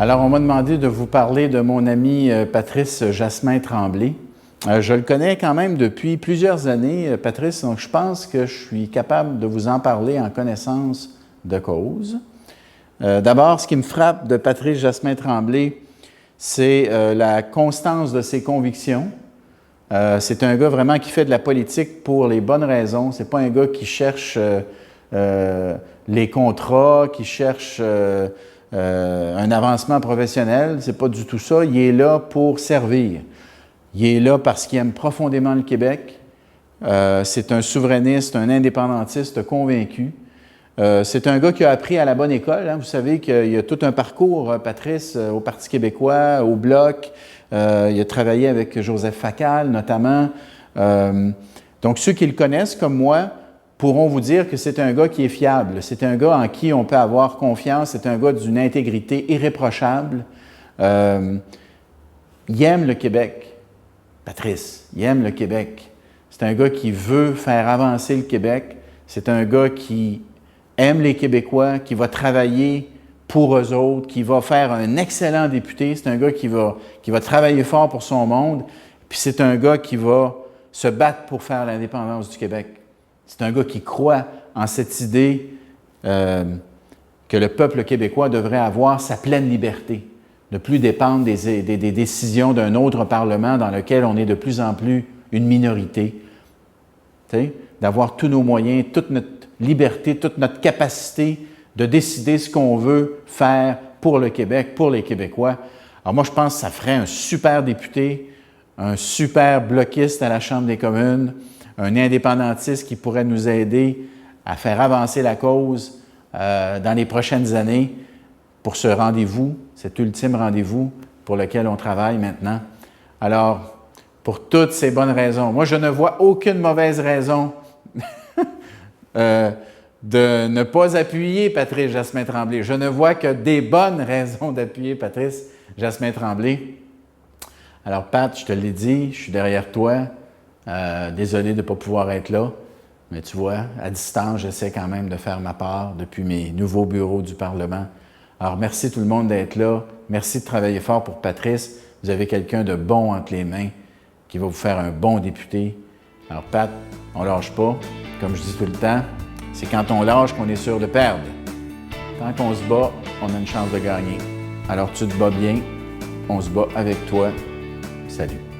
Alors, on m'a demandé de vous parler de mon ami Patrice Jasmin Tremblay. Je le connais quand même depuis plusieurs années, Patrice, donc je pense que je suis capable de vous en parler en connaissance de cause. D'abord, ce qui me frappe de Patrice Jasmin Tremblay, c'est la constance de ses convictions. C'est un gars vraiment qui fait de la politique pour les bonnes raisons. C'est pas un gars qui cherche les contrats, qui cherche un avancement professionnel. C'est pas du tout ça. Il est là pour servir. Il est là parce qu'il aime profondément le Québec. C'est un souverainiste, un indépendantiste convaincu. C'est un gars qui a appris à la bonne école. Hein. Vous savez qu'il y a tout un parcours, Patrice, au Parti québécois, au Bloc. Il a travaillé avec Joseph Facal, notamment. Donc, ceux qui le connaissent, comme moi, pourront vous dire que c'est un gars qui est fiable. C'est un gars en qui on peut avoir confiance. C'est un gars d'une intégrité irréprochable. Il aime le Québec. Patrice, il aime le Québec. C'est un gars qui veut faire avancer le Québec. C'est un gars qui aime les Québécois, qui va travailler pour eux autres, qui va faire un excellent député. C'est un gars qui va travailler fort pour son monde. Puis c'est un gars qui va se battre pour faire l'indépendance du Québec. C'est un gars qui croit en cette idée que le peuple québécois devrait avoir sa pleine liberté, ne plus dépendre des décisions d'un autre Parlement dans lequel on est de plus en plus une minorité. D'avoir tous nos moyens, toute notre liberté, toute notre capacité de décider ce qu'on veut faire pour le Québec, pour les Québécois. Alors moi, je pense que ça ferait un super député, un super bloquiste à la Chambre des communes, un indépendantiste qui pourrait nous aider à faire avancer la cause dans les prochaines années pour ce rendez-vous, cet ultime rendez-vous pour lequel on travaille maintenant. Alors, pour toutes ces bonnes raisons, moi, je ne vois aucune mauvaise raison de ne pas appuyer Patrice Jasmin Tremblay. Je ne vois que des bonnes raisons d'appuyer Patrice Jasmin Tremblay. Alors, Pat, je te l'ai dit, je suis derrière toi. Désolé de ne pas pouvoir être là, mais tu vois, à distance, j'essaie quand même de faire ma part depuis mes nouveaux bureaux du Parlement. Alors, merci tout le monde d'être là. Merci de travailler fort pour Patrice. Vous avez quelqu'un de bon entre les mains qui va vous faire un bon député. Alors, Pat, on ne lâche pas. Comme je dis tout le temps, c'est quand on lâche qu'on est sûr de perdre. Tant qu'on se bat, on a une chance de gagner. Alors, tu te bats bien, on se bat avec toi. Salut.